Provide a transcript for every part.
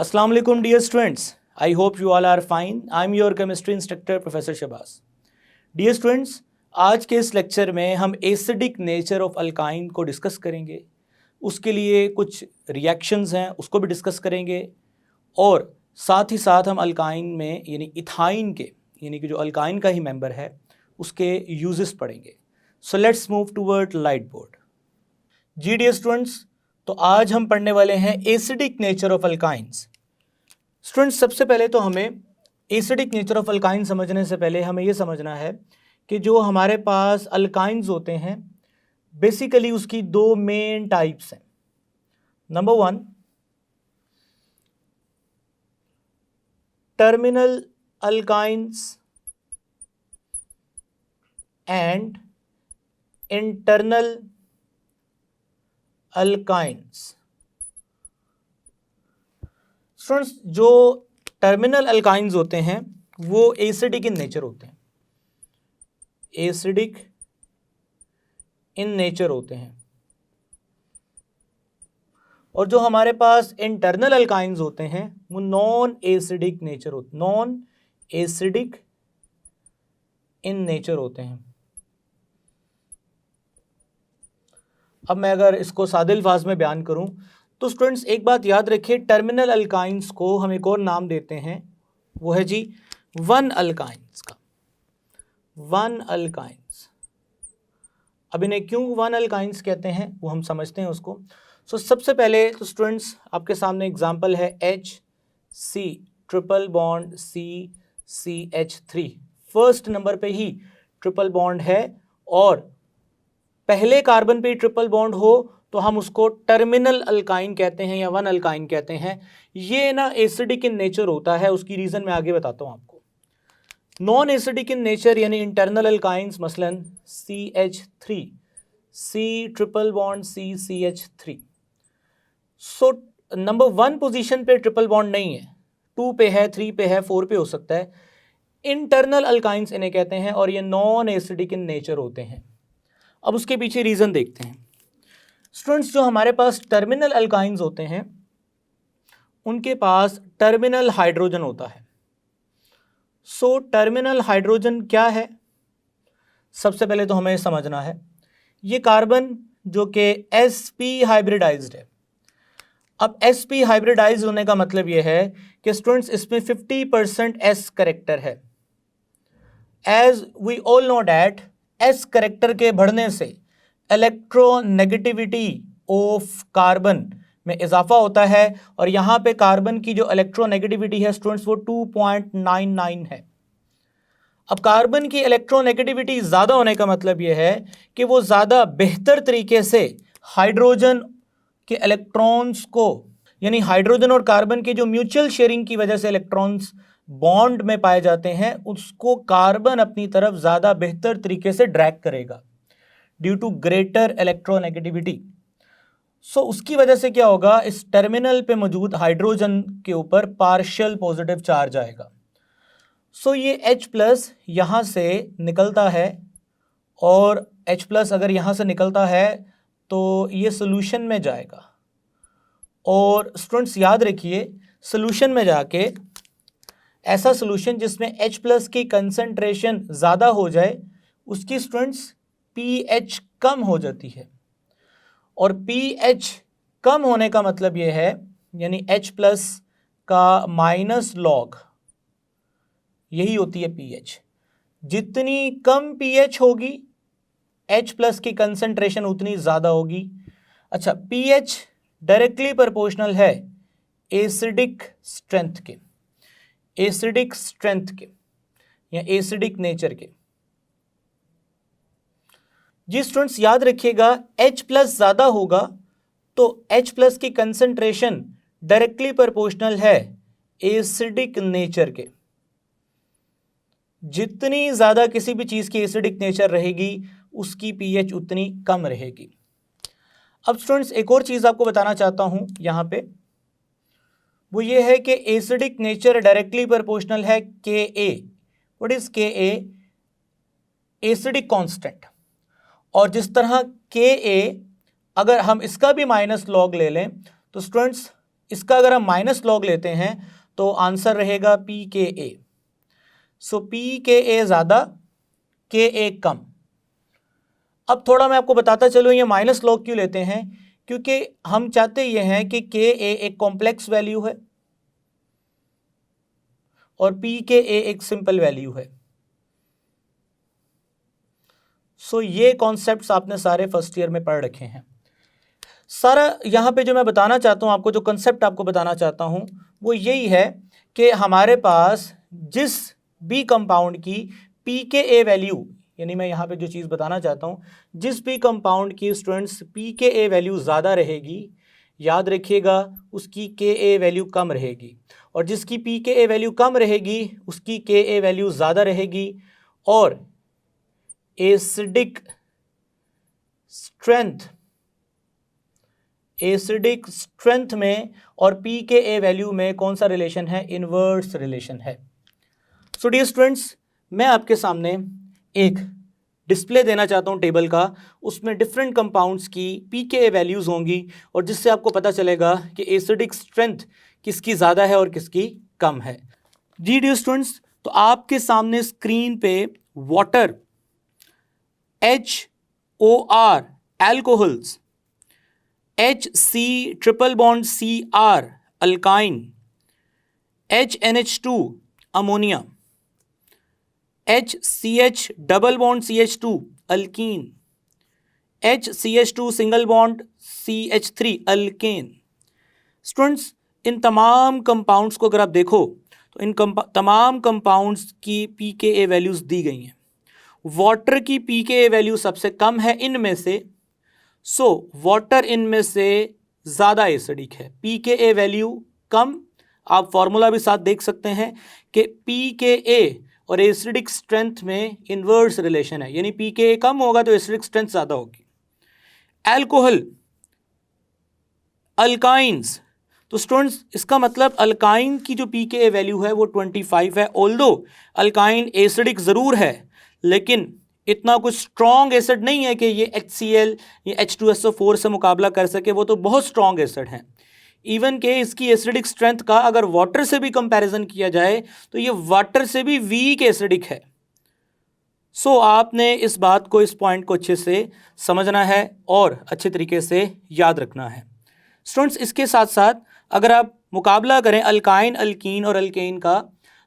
Assalamu alaikum dear students. I hope you all are fine. I am your chemistry instructor Professor Shabazz. Dear students, आज के इस lecture में हम acidic nature of alkyne को discuss करेंगे. उसके लिए कुछ रिएक्शंस हैं उसको भी डिस्कस करेंगे और साथ ही साथ हम अल्काइन में यानी इथाइन के यानी कि जो अल्काइन का ही मेंबर है उसके यूजेस पढ़ेंगे. So let's move toward light board. जी डियर स्टूडेंट्स, तो आज हम पढ़ने वाले हैं acidic nature of alkynes. Students, सबसे पहले तो हमें एसिडिक नेचर ऑफ अल्काइन समझने से पहले हमें ये समझना है कि जो हमारे पास अल्काइंस होते हैं बेसिकली उसकी दो मेन टाइप्स हैं. Number one, terminal alkynes and internal alkynes. Students, जो टर्मिनल अल्काइंस होते हैं वो एसिडिक इन नेचर होते हैं. एसिडिक इन नेचर होते हैं. और जो हमारे पास इंटरनल अल्काइंस होते हैं वो नॉन एसिडिक नेचर होते हैं, नॉन एसिडिक इन नेचर होते हैं. अब मैं अगर इसको सादे अल्फाज में बयान करूं तो स्टूडेंट्स एक बात याद रखिए, टर्मिनल अल्काइंस को हम एक और नाम देते हैं, वो है जी वन अल्काइंस का. One alkynes. अब इन्हें क्यों वन अल्काइंस कहते हैं वो हम समझते हैं उसको. सो सबसे पहले तो स्टूडेंट्स आपके सामने एग्जांपल है HC triple bond CCH3. First number पे ही ट्रिपल बॉन्ड है और पहले कार्बन पे ट्रिपल बॉन्ड हो तो हम उसको टर्मिनल अल्काइन कहते हैं या वन अल्काइन कहते हैं. ये ना एसिडिक इन नेचर होता है, उसकी रीज़न मैं आगे बताता हूँ आपको. नॉन एसिडिक इन नेचर यानी इंटरनल अल्काइंस मसलन CH3, C triple bond CCH3. So number one position पे ट्रिपल बॉन्ड नहीं है, 2 पे है, 3 पे है, 4 पे हो सकता है. इंटरनल अल्काइंस इन्हें कहते हैं और ये नॉन एसिडिक इन नेचर होते हैं. अब उसके पीछे रीज़न देखते हैं. स्टूडेंट्स, जो हमारे पास टर्मिनल अल्काइंस होते हैं उनके पास टर्मिनल हाइड्रोजन होता है. सो टर्मिनल हाइड्रोजन क्या है, सबसे पहले तो हमें समझना है. ये कार्बन जो कि sp हाइब्रिडाइज्ड है. अब sp हाइब्रिडाइज होने का मतलब ये है कि स्टूडेंट्स इसमें 50% s करेक्टर है. As we all know that s character के बढ़ने से इलेक्ट्रोनेगेटिविटी ऑफ कार्बन में इजाफा होता है और यहाँ पे कार्बन की जो इलेक्ट्रोनेगेटिविटी है स्टूडेंट्स वो 2.99 है. अब कार्बन की इलेक्ट्रोनेगेटिविटी ज़्यादा होने का मतलब ये है कि वो ज़्यादा बेहतर तरीके से हाइड्रोजन के इलेक्ट्रॉन्स को यानी हाइड्रोजन और कार्बन के जो म्यूचुअल शेयरिंग की वजह से इलेक्ट्रॉन्स बॉन्ड में पाए जाते हैं उसको कार्बन अपनी तरफ ज़्यादा बेहतर तरीके से ड्रैग करेगा ड्यू टू ग्रेटर इलेक्ट्रोनेगेटिविटी. सो उसकी वजह से क्या होगा, इस टर्मिनल पे मौजूद हाइड्रोजन के ऊपर पार्शियल पॉजिटिव चार्ज आएगा. सो ये H प्लस यहाँ से निकलता है और H प्लस अगर यहाँ से निकलता है तो ये सोल्यूशन में जाएगा. और स्टूडेंट्स याद रखिए, सोल्यूशन में जाके ऐसा सोल्यूशन जिसमें H प्लस की कंसंट्रेशन ज़्यादा हो जाए उसकी स्टूडेंट्स pH कम हो जाती है. और pH कम होने का मतलब ये है यानी H प्लस का माइनस लॉग यही होती है pH. जितनी कम pH होगी H प्लस की कंसंट्रेशन उतनी ज़्यादा होगी. अच्छा, pH डायरेक्टली प्रोपोर्शनल है एसिडिक स्ट्रेंथ के, एसिडिक स्ट्रेंथ के या एसिडिक नेचर के. जी स्टूडेंट्स याद रखिएगा, H प्लस ज़्यादा होगा तो H प्लस की कंसंट्रेशन डायरेक्टली प्रोपोर्शनल है एसिडिक नेचर के. जितनी ज़्यादा किसी भी चीज़ की एसिडिक नेचर रहेगी उसकी pH उतनी कम रहेगी. अब स्टूडेंट्स एक और चीज़ आपको बताना चाहता हूँ यहाँ पे, वो ये है कि एसिडिक नेचर डायरेक्टली प्रोपोर्शनल है Ka. What is Ka? Acidic constant. और जिस तरह Ka अगर हम इसका भी माइनस लॉग ले लें तो स्टूडेंट्स इसका अगर हम माइनस लॉग लेते हैं तो आंसर रहेगा pKa। सो pKa ज़्यादा, Ka कम। अब थोड़ा मैं आपको बताता चलूँ ये माइनस लॉग क्यों लेते हैं, क्योंकि हम चाहते ये हैं कि Ka एक कॉम्प्लेक्स वैल्यू है और pKa एक सिंपल वैल्यू है। सो ये कॉन्सेप्ट्स आपने सारे फर्स्ट ईयर में पढ़ रखे हैं। सारा यहाँ पे जो मैं बताना चाहता हूँ आपको, जो कंसेप्ट आपको बताना चाहता हूँ वो यही है कि हमारे पास जिस भी कंपाउंड की pKa वैल्यू, यानी मैं यहाँ पे जो चीज़ बताना चाहता हूँ, जिस भी कंपाउंड की स्टूडेंट्स pKa वैल्यू ज़्यादा रहेगी, याद रखिएगा उसकी Ka वैल्यू कम रहेगी, और जिसकी pKa वैल्यू कम रहेगी उसकी Ka वैल्यू ज़्यादा रहेगी। और एसिडिक स्ट्रेंथ में और pKa वैल्यू में कौन सा रिलेशन है, इनवर्स रिलेशन है। सो डियर स्टूडेंट्स, मैं आपके सामने एक डिस्प्ले देना चाहता हूँ टेबल का, उसमें डिफरेंट कंपाउंड्स की pKa वैल्यूज़ होंगी और जिससे आपको पता चलेगा कि एसिडिक स्ट्रेंथ किसकी ज़्यादा है और किसकी कम है। जी डियर स्टूडेंट्स, तो आपके सामने स्क्रीन पे water, HOR alcohols, HC triple bond CR alkyne, HNH2 ammonia, HCH double bond CH2 alkene, HCH2 single bond CH3 alkane. Students, इन तमाम कंपाउंड्स को अगर आप देखो तो इन तमाम कंपाउंड्स की pKa वैल्यूज़ दी गई हैं। वाटर की pKa वैल्यू सबसे कम है इनमें से, सो वाटर इनमें से ज़्यादा एसिडिक है, pKa वैल्यू कम। आप फॉर्मूला भी साथ देख सकते हैं कि pKa और एसिडिक स्ट्रेंथ में इनवर्स रिलेशन है, यानी pKa कम होगा तो एसिडिक स्ट्रेंथ ज़्यादा होगी। एल्कोहल, अल्काइंस, तो स्टूडेंट्स इसका मतलब अल्काइन की जो pKa वैल्यू है वो 25 है। ऑल्दो अल्काइन एसिडिक ज़रूर है लेकिन इतना कुछ स्ट्रॉन्ग एसिड नहीं है कि ये HCl या H2SO4 से मुकाबला कर सके, वो तो बहुत स्ट्रॉन्ग एसिड हैं। इवन के इसकी एसिडिक स्ट्रेंथ का अगर वाटर से भी कंपैरिजन किया जाए तो ये वाटर से भी वीक एसिडिक है। सो आपने इस बात को, इस पॉइंट को अच्छे से समझना है और अच्छे तरीके से याद रखना है। स्टूडेंट्स, इसके साथ साथ अगर आप मुकाबला करें अल्काइन, अल्कीन और अल्केन का,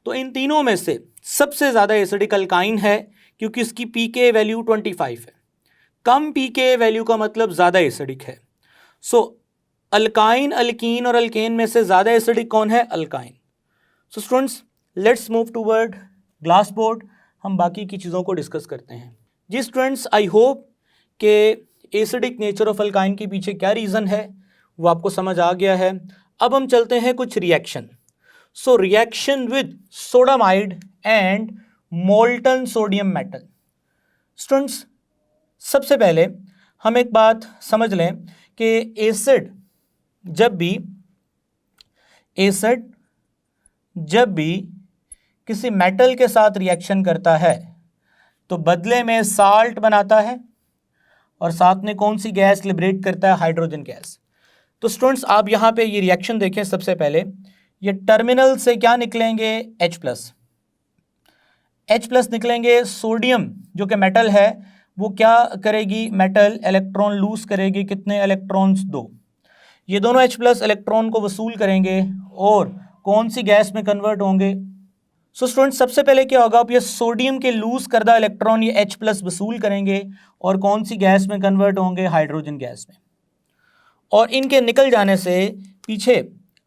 तो इन तीनों में से सबसे ज़्यादा एसिडिक अल्काइन है क्योंकि इसकी pKa वैल्यू 25 है। कम pKa वैल्यू का मतलब ज़्यादा एसिडिक है। सो अल्काइन, अल्कीन और अल्केन में से ज़्यादा एसिडिक कौन है, alkyne. So students, let's move toward glass board, हम बाकी की चीज़ों को डिस्कस करते हैं। जी स्टूडेंट्स, आई होप कि एसिडिक नेचर ऑफ अल्काइन के पीछे क्या रीज़न है वो आपको समझ आ गया है। अब हम चलते हैं कुछ reaction. So reaction with sodamide and molten sodium metal. Students, सबसे पहले हम एक बात समझ लें कि एसिड जब भी किसी मेटल के साथ रिएक्शन करता है तो बदले में साल्ट बनाता है और साथ में कौन सी गैस लिबरेट करता है, हाइड्रोजन गैस। तो स्टूडेंट्स आप यहाँ पे ये रिएक्शन देखें। सबसे पहले ये टर्मिनल से क्या निकलेंगे, H+ निकलेंगे। सोडियम जो कि मेटल है वो क्या करेगी, मेटल इलेक्ट्रॉन लूज करेगी, कितने इलेक्ट्रॉन्स, 2। ये दोनों H+ इलेक्ट्रॉन को वसूल करेंगे और कौन सी गैस में कन्वर्ट होंगे। सो स्टूडेंट्स, सबसे पहले क्या होगा, आप ये सोडियम के लूज करदा इलेक्ट्रॉन ये H+ वसूल करेंगे और कौन सी गैस में कन्वर्ट होंगे, हाइड्रोजन गैस में। और इनके निकल जाने से पीछे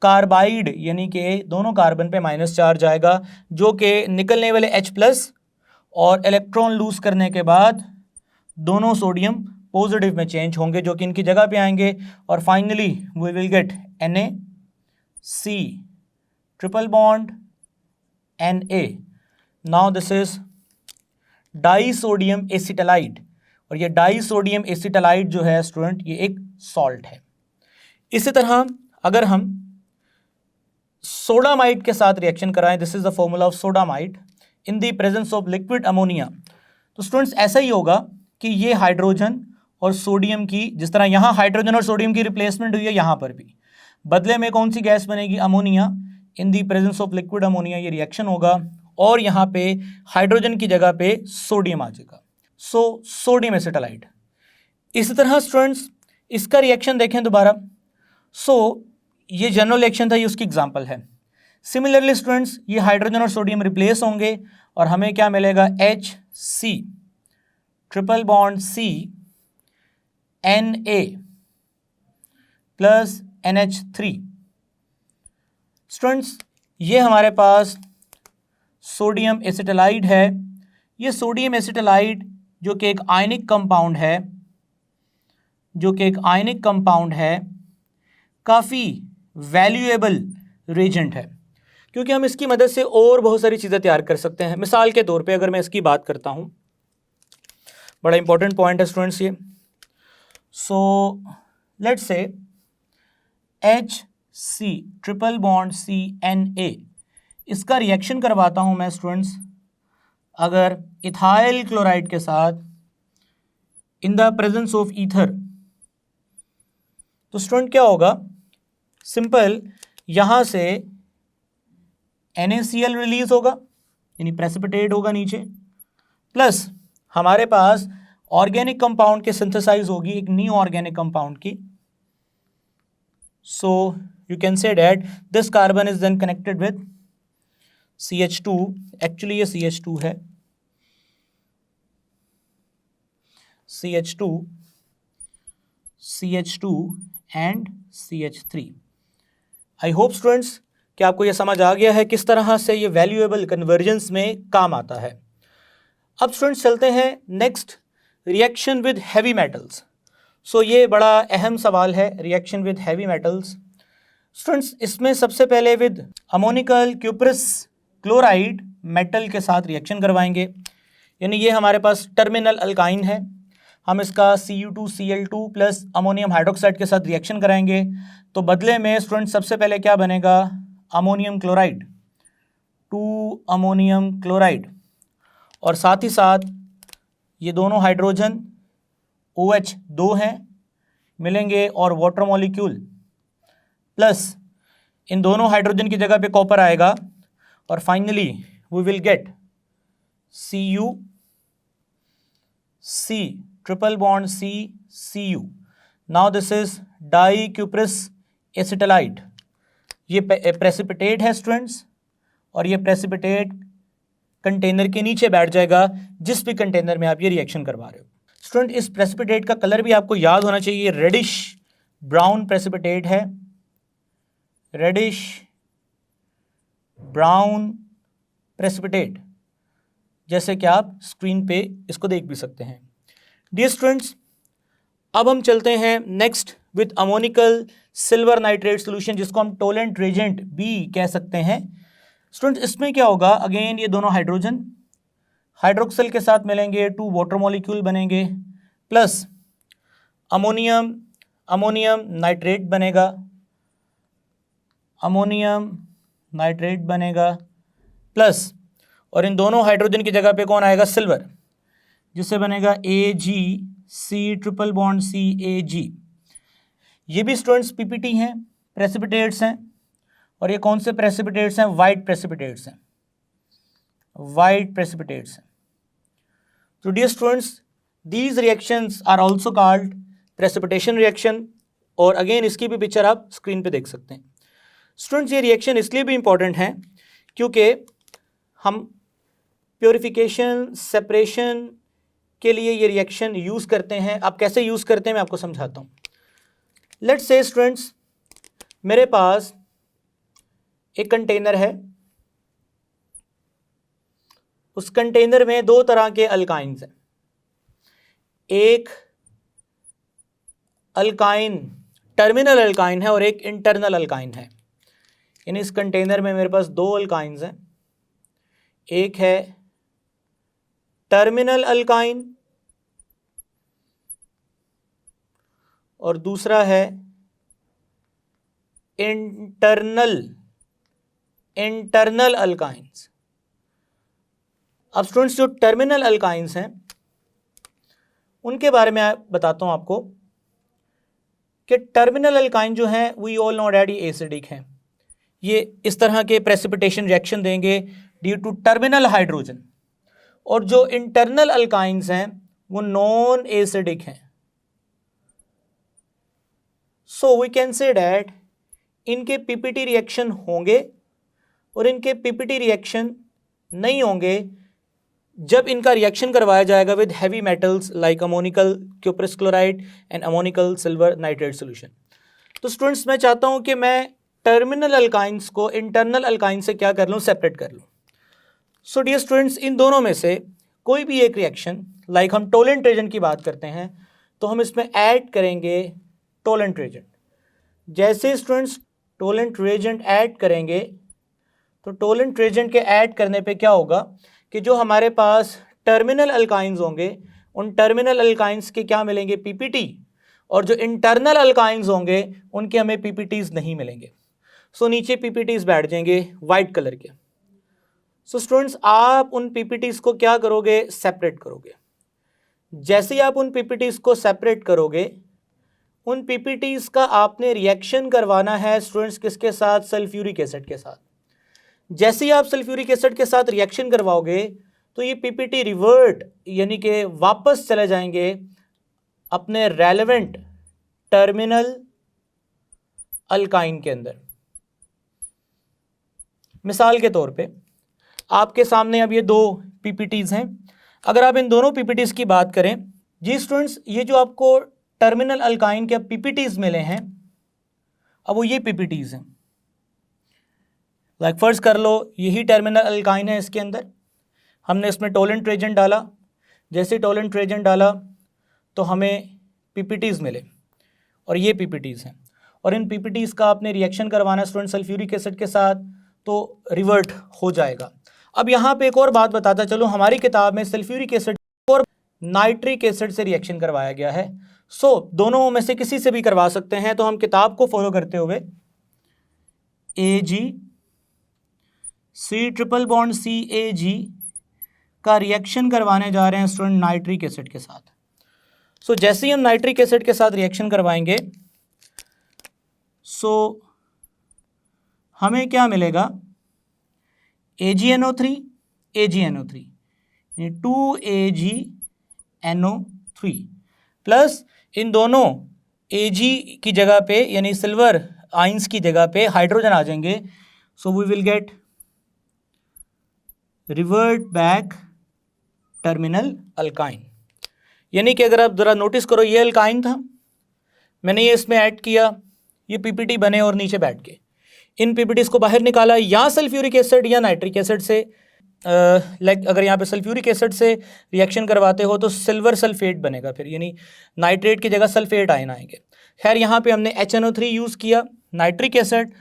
कार्बाइड यानी कि दोनों कार्बन पे माइनस चार्ज आएगा, जो कि निकलने वाले H+ और इलेक्ट्रॉन लूज करने के बाद दोनों सोडियम पॉजिटिव में चेंज होंगे, जो कि इनकी जगह पे आएंगे और finally we will get NaC triple bond Na। Now this is disodium acetylide, और ये डाइसोडियम एसिटालाइड जो है स्टूडेंट ये एक सॉल्ट है। इसी तरह अगर हम सोडामाइड के साथ रिएक्शन कराएं, this is the formula of sodamide in the presence of liquid ammonia, तो स्टूडेंट्स ऐसा ही होगा कि ये हाइड्रोजन और सोडियम की, जिस तरह यहाँ हाइड्रोजन और सोडियम की रिप्लेसमेंट हुई है यहाँ पर भी, बदले में कौन सी गैस बनेगी, ammonia. In the presence of liquid ammonia ये रिएक्शन होगा और यहाँ पे हाइड्रोजन की जगह पे सोडियम आ जाएगा, सो सोडियम एसिटालाइड। इसी तरह स्टूडेंट्स इसका रिएक्शन देखें दोबारा, सो ये जनरल रिएक्शन था, ये उसकी एग्जांपल है। सिमिलरली स्टूडेंट्स ये हाइड्रोजन और सोडियम रिप्लेस होंगे और हमें क्या मिलेगा, HC triple bond C Na plus NH3। Students ये हमारे पास सोडियम एसिटालाइड है। ये सोडियम एसिटालाइड जो कि एक आयनिक कंपाउंड है, काफ़ी वैल्यूएबल रेजेंट है, क्योंकि हम इसकी मदद से और बहुत सारी चीज़ें तैयार कर सकते हैं। मिसाल के तौर पे अगर मैं इसकी बात करता हूँ, बड़ा इंपॉर्टेंट पॉइंट है स्टूडेंट्स ये। So let's say HC triple bond CNA, इसका रिएक्शन करवाता हूँ मैं स्टूडेंट्स अगर इथाइल क्लोराइड के साथ in the presence of ether, तो स्टूडेंट क्या होगा, सिंपल यहाँ से NaCl रिलीज होगा, यानी प्रेसिपिटेट होगा नीचे, प्लस हमारे पास ऑर्गेनिक कंपाउंड के सिंथेसाइज होगी एक न्यू ऑर्गेनिक कंपाउंड की। So you can say that this carbon is then connected with CH2, actually ये CH2 है, CH2 and CH3। I hope students कि आपको ये समझ आ गया है किस तरह से ये वैल्यूएबल कन्वर्जेंस में काम आता है। अब स्टूडेंट्स चलते हैं next, reaction with heavy metals. So ये बड़ा अहम सवाल है, reaction with heavy metals. Students इसमें सबसे पहले with ammoniacal cuprous chloride metal के साथ रिएक्शन करवाएंगे, यानी ये हमारे पास टर्मिनल अल्काइन है। हम इसका Cu2Cl2 प्लस अमोनियम हाइड्रोक्साइड के साथ रिएक्शन कराएंगे, तो बदले में स्टूडेंट सबसे पहले क्या बनेगा, अमोनियम क्लोराइड, 2 अमोनियम क्लोराइड, और साथ ही साथ ये दोनों हाइड्रोजन OH2 हैं मिलेंगे और वाटर मॉलिक्यूल, प्लस इन दोनों हाइड्रोजन की जगह पे कॉपर आएगा और finally we will get CuC triple bond Cu। Now this is dicuprous acetylide. ये प्रेसिपिटेट है स्टूडेंट्स, और ये प्रेसिपिटेट कंटेनर के नीचे बैठ जाएगा जिस भी कंटेनर में आप ये रिएक्शन करवा रहे हो। स्टूडेंट इस प्रेसिपिटेट का कलर भी आपको याद होना चाहिए, रेडिश ब्राउन प्रेसिपिटेट है, रेडिश ब्राउन प्रेसिपिटेट, जैसे कि आप स्क्रीन पे इसको देख भी सकते हैं। डियर स्टूडेंट्स अब हम चलते हैं next with ammoniacal silver nitrate solution, जिसको हम टोलेंट रेजेंट भी कह सकते हैं। स्टूडेंट्स इसमें क्या होगा, अगेन ये दोनों हाइड्रोजन हाइड्रोक्सिल के साथ मिलेंगे, 2 वाटर मॉलिक्यूल बनेंगे, प्लस अमोनियम नाइट्रेट बनेगा, प्लस और इन दोनों हाइड्रोजन की जगह पे कौन आएगा, सिल्वर, जिससे बनेगा AgC ट्रिपल बॉन्ड CAG। ये भी स्टूडेंट्स PPT हैं, प्रेसिपिटेट्स हैं, और ये कौन से प्रेसिपिटेट्स हैं, वाइट प्रेसिपिटेट्स हैं। तो dear students these reactions are also called precipitation reaction, और अगेन इसकी भी पिक्चर आप स्क्रीन पे देख सकते हैं। स्टूडेंट्स ये रिएक्शन इसलिए भी इंपॉर्टेंट है क्योंकि हम प्योरिफिकेशन सेपरेशन के लिए ये रिएक्शन यूज़ करते हैं। आप कैसे यूज़ करते हैं मैं आपको समझाता हूँ। लेट्स से स्टूडेंट्स मेरे पास एक कंटेनर है, उस कंटेनर में 2 तरह के अल्काइंस हैं। एक अल्काइन टर्मिनल अल्काइन है और एक इंटरनल अल्काइन है। इन इस कंटेनर में मेरे पास 2 अल्काइंस हैं, एक है टर्मिनल अल्काइन और दूसरा है इंटरनल अल्काइंस। अब स्टूडेंट्स जो टर्मिनल अल्काइंस हैं उनके बारे में बताता हूं आपको। कि टर्मिनल अल्काइन जो हैं वी ऑल नो डैट ये एसिडिक हैं, ये इस तरह के प्रेसिपिटेशन रिएक्शन देंगे ड्यू टू टर्मिनल हाइड्रोजन, और जो इंटरनल अल्काइंस हैं वो नॉन एसिडिक हैं। So we can say that इनके पीपीटी रिएक्शन होंगे और इनके पीपीटी रिएक्शन नहीं होंगे जब इनका रिएक्शन करवाया जाएगा with heavy metals like ammoniacal cuprous chloride and ammoniacal silver nitrate solution. तो स्टूडेंट्स मैं चाहता हूं कि मैं टर्मिनल अल्काइंस को इंटरनल अल्काइन से क्या कर लूं, सेपरेट कर लूं। सो डियर स्टूडेंट्स, इन दोनों में से कोई भी एक रिएक्शन, लाइक हम टोलेंट रेजेंट की बात करते हैं तो हम इसमें ऐड करेंगे टोलेंट रेजेंट। जैसे स्टूडेंट्स टोलेंट रेजेंट ऐड करेंगे तो टोलेंट रेजेंट के ऐड करने पे क्या होगा कि जो हमारे पास टर्मिनल अल्काइंस होंगे उन टर्मिनल अल्काइंस के क्या मिलेंगे, पीपीटी, और जो इंटरनल अल्काइंस होंगे उनके हमें पीपीटीज नहीं मिलेंगे। सो नीचे पीपीटीज बैठ जाएंगे वाइट कलर के। सो स्टूडेंट्स आप उन पीपीटीज को क्या करोगे, सेपरेट करोगे। जैसे ही आप उन पीपीटीज को सेपरेट करोगे, उन पीपीटीज का आपने रिएक्शन करवाना है स्टूडेंट्स किसके साथ, सल्फ्यूरिक एसिड के साथ। जैसे ही आप सल्फ्यूरिक एसिड के साथ रिएक्शन करवाओगे तो ये पीपीटी रिवर्ट यानी कि वापस चले जाएंगे अपने रेलेवेंट टर्मिनल अल्काइन के अंदर। मिसाल के तौर पे आपके सामने अब ये दो पीपीटीज हैं। अगर आप इन दोनों पीपीटीज की बात करें, जी स्टूडेंट्स ये जो आपको टर्मिनल अल्काइन के पीपीटीज मिले हैं अब वो ये पीपीटीज हैं। लाइक फर्ज कर लो यही टर्मिनल अल्काइन है, इसके अंदर हमने इसमें टोलेंट रेजेंट डाला। जैसे टोलेंट रेजेंट डाला तो हमें पीपीटीज मिले और ये पीपीटीज हैं, और इन पीपीटीज का आपने रिएक्शन करवाना स्टूडेंट सल्फ्यूरिक एसिड के साथ तो रिवर्ट हो जाएगा। अब यहाँ पे एक और बात बताता चलो, हमारी किताब में सल्फ्यूरिक एसिड और नाइट्रिक एसिड से रिएक्शन करवाया गया है। सो दोनों में से किसी से भी करवा सकते हैं। तो हम किताब को फॉलो करते हुए AG C triple bond CAG का रिएक्शन करवाने जा रहे हैं स्टूडेंट नाइट्रिक एसिड के साथ। सो जैसे ही हम नाइट्रिक एसिड के साथ रिएक्शन करवाएंगे सो हमें क्या मिलेगा, AgNO3 AgNO3 2AgNO3 प्लस इन दोनों Ag की जगह पे यानी सिल्वर आइंस की जगह पे हाइड्रोजन आ जाएंगे। So we will get revert back terminal alkyne. यानी कि अगर आप ज़रा नोटिस करो, ये अल्काइन था, मैंने ये इसमें ऐड किया, ये पीपीटी बने और नीचे बैठ के इन पीपीटीज को बाहर निकाला या सल्फ्यूरिक एसिड या नाइट्रिक एसिड से। लाइक अगर यहाँ पे सल्फ्यूरिक एसिड से रिएक्शन करवाते हो तो सिल्वर सल्फेट बनेगा फिर, यानी नाइट्रेट की जगह सल्फेट आयन आएंगे। खैर यहाँ पे हमने HNO3 यूज़ किया, नाइट्रिक एसिड,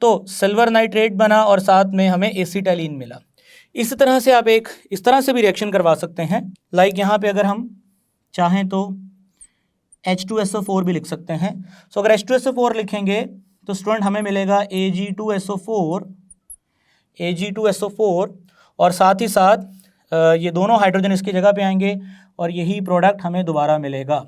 तो सिल्वर नाइट्रेट बना और साथ में हमें एसिटाइलिन मिला। इस तरह से आप एक इस तरह से भी रिएक्शन करवा सकते हैं। लाइक यहाँ पे अगर हम चाहें तो H2SO4 भी लिख सकते हैं। सो अगर H2SO4 लिखेंगे तो स्टूडेंट हमें मिलेगा Ag2SO4 और साथ ही साथ ये दोनों हाइड्रोजन इसकी जगह पे आएंगे और यही प्रोडक्ट हमें दोबारा मिलेगा।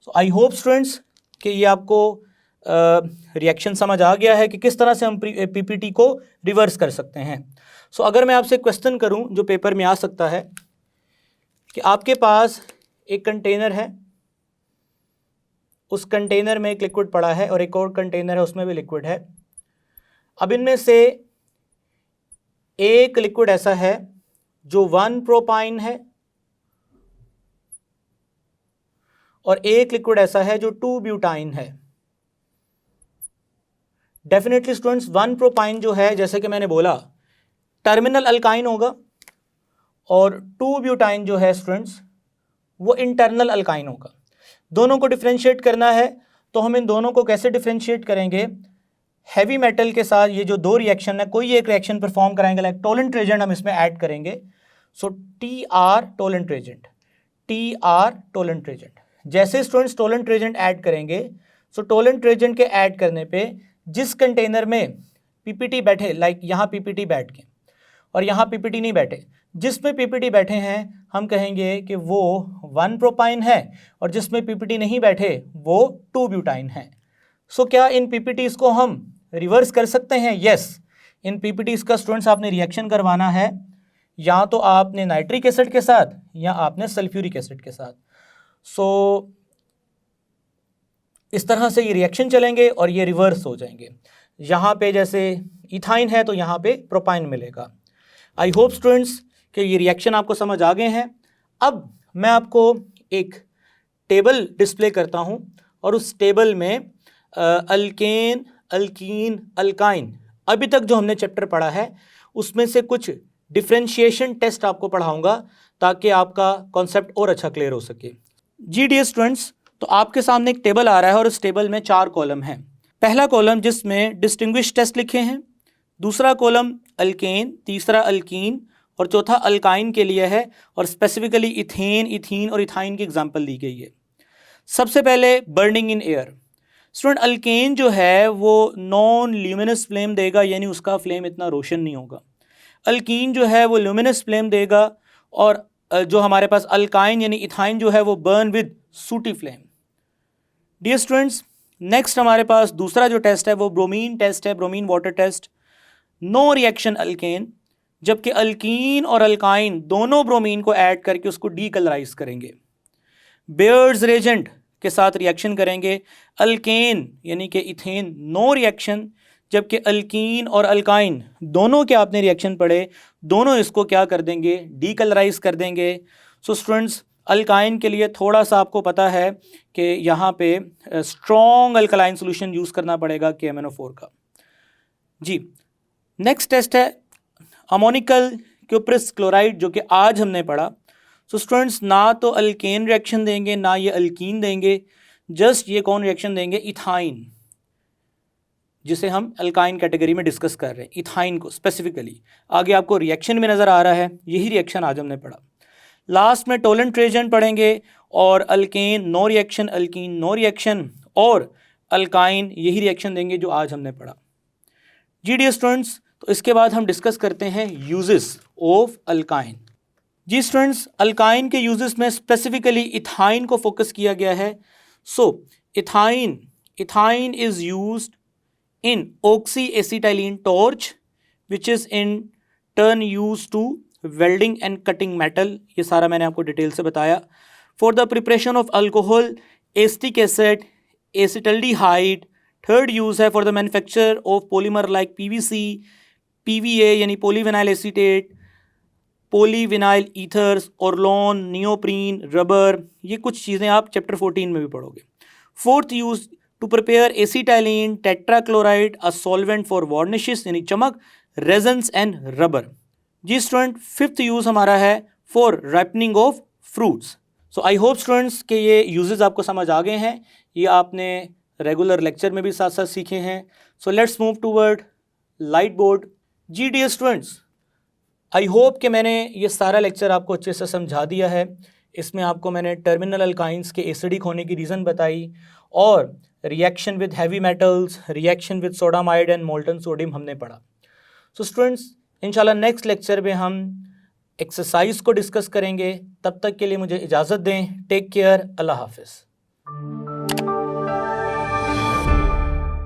सो आई होप स्टूडेंट्स कि ये आपको रिएक्शन समझ आ गया है कि किस तरह से हम पीपीटी को रिवर्स कर सकते हैं। सो अगर मैं आपसे क्वेश्चन करूं जो पेपर में आ सकता है कि आपके पास एक कंटेनर है, उस कंटेनर में एक लिक्विड पड़ा है और एक और कंटेनर है उसमें भी लिक्विड है। अब इनमें से एक लिक्विड ऐसा है जो 1 प्रोपाइन है और एक लिक्विड ऐसा है जो 2 ब्यूटाइन है। डेफिनेटली स्टूडेंट्स 1 प्रोपाइन जो है जैसे कि मैंने बोला टर्मिनल अल्काइन होगा और 2 ब्यूटाइन जो है स्टूडेंट्स वो इंटरनल अल्काइन होगा। दोनों को डिफरेंशिएट करना है तो हम इन दोनों को कैसे डिफरेंशिएट करेंगे, हैवी मेटल के साथ ये जो दो रिएक्शन है कोई एक रिएक्शन परफॉर्म कराएंगे। लाइक टोलेंट रेजेंट हम इसमें ऐड करेंगे। सो TR tolerant Regent, TR tolerant Regent. जैसे स्टूडेंट्स टोलेंट रेजेंट ऐड करेंगे सो टोलेंट रेजेंट के ऐड करने पे जिस कंटेनर में पीपीटी बैठे, लाइक यहाँ पीपीटी बैठ के और यहाँ पीपीटी नहीं बैठे, जिसमें पीपीटी बैठे हैं हम कहेंगे कि वो 1 प्रोपाइन है, और जिसमें पीपीटी नहीं बैठे वो 2 ब्यूटाइन है। सो क्या इन पीपीटीज को हम रिवर्स कर सकते हैं? यस। इन पीपीटीज का स्टूडेंट्स आपने रिएक्शन करवाना है, या तो आपने नाइट्रिक एसिड के साथ या आपने सल्फ्यूरिक एसिड के साथ। सो इस तरह से ये रिएक्शन चलेंगे और ये रिवर्स हो जाएंगे। यहाँ पे जैसे इथाइन है तो यहाँ पे प्रोपाइन मिलेगा। आई होप स्टूडेंट्स कि ये रिएक्शन आपको समझ आ गए हैं। अब मैं आपको एक टेबल डिस्प्ले करता हूँ, और उस टेबल में अल्केन, अल्कीन, अल्काइन, अभी तक जो हमने चैप्टर पढ़ा है उसमें से कुछ डिफ्रेंशिएशन टेस्ट आपको पढ़ाऊंगा ताकि आपका कॉन्सेप्ट और अच्छा क्लियर हो सके। जी डियर स्टूडेंट्स, तो आपके सामने एक टेबल आ रहा है और उस टेबल में 4 कॉलम हैं। पहला कॉलम जिसमें डिस्टिंग्विश टेस्ट लिखे हैं, दूसरा कॉलम अल्केन, तीसरा अल्कीन और चौथा अल्काइन के लिए है, और स्पेसिफिकली इथेन, इथीन और इथाइन की एग्जांपल दी गई है। सबसे पहले burning in air. Student alkane जो है वो नॉन ल्यूमिनस फ्लेम देगा, यानी उसका फ्लेम इतना रोशन नहीं होगा। अल्कीन जो है वो ल्यूमिनस फ्लेम देगा, और जो हमारे पास अल्काइन यानी इथाइन जो है वो burn with sooty flame. Dear students, next हमारे पास दूसरा जो टेस्ट है वो ब्रोमीन टेस्ट है, bromine water test. No reaction alkane, जबकि अल्कीन और अल्काइन दोनों ब्रोमीन को ऐड करके उसको डीकलराइज करेंगे। बेयर्स रेजेंट के साथ रिएक्शन करेंगे। अल्केन यानी कि इथेन नो रिएक्शन, जबकि अल्कीन और अल्काइन दोनों के आपने रिएक्शन पढ़े, दोनों इसको क्या कर देंगे? डीकलराइज कर देंगे। सो स्टूडेंट्स, अल्काइन के लिए थोड़ा सा आपको पता है कि यहाँ पे स्ट्रॉन्ग अल्कलाइन सोल्यूशन यूज़ करना पड़ेगा KMnO4 का। जी, नेक्स्ट टेस्ट है अमोनिकल क्यूप्रस क्लोराइड, जो कि आज हमने पढ़ा। सो स्टूडेंट्स, ना तो अल्केन रिएक्शन देंगे ना ये अल्कीन देंगे, जस्ट ये कौन रिएक्शन देंगे? इथाइन, जिसे हम अल्काइन कैटेगरी में डिस्कस कर रहे हैं, इथाइन को स्पेसिफिकली। आगे आपको रिएक्शन में नज़र आ रहा है, यही रिएक्शन आज हमने पढ़ा। लास्ट में टोलेंट रिएजेंट पढ़ेंगे, और alkane no reaction, alkene no reaction, और अल्काइन यही रिएक्शन देंगे जो आज हमने पढ़ा। जी डियर स्टूडेंट्स, तो इसके बाद हम डिस्कस करते हैं यूजेस ऑफ अल्काइन। जी स्टूडेंट्स, अल्काइन के यूजेस में स्पेसिफिकली इथाइन को फोकस किया गया है। So ethyne is used in oxyacetylene torch, which is in turn used to welding and cutting metal। ये सारा मैंने आपको डिटेल से बताया। For the preparation of alcohol, acetic acid, acetaldehyde। Third use है for the manufacture of polymer like PVC, PVA यानी polyvinyl acetate, polyvinyl ethers, orlon, neoprene, rubber. ये कुछ चीज़ें आप चैप्टर 14 में भी पढ़ोगे। Fourth use to prepare acetylene tetrachloride, a solvent for varnishes यानी चमक, रेजन्स एंड रबर। जी स्टूडेंट, फिफ्थ यूज़ हमारा है for ripening of fruits. So I hope students के ये यूजेस आपको समझ आ गए हैं, ये आपने रेगुलर लेक्चर में भी साथ साथ सीखे हैं। So let's move toward light board. जी डियर स्टूडेंट्स, आई होप कि मैंने ये सारा लेक्चर आपको अच्छे से समझा दिया है। इसमें आपको मैंने टर्मिनल अल्काइंस के एसिडिक होने की रीज़न बताई, और reaction with heavy metals, reaction with sodamide and molten sodium हमने पढ़ा। सो स्टूडेंट्स, इंशाल्लाह नेक्स्ट लेक्चर में हम एक्सरसाइज को डिस्कस करेंगे। तब तक के लिए मुझे इजाज़त दें। टेक केयर, अल्लाह हाफिज़।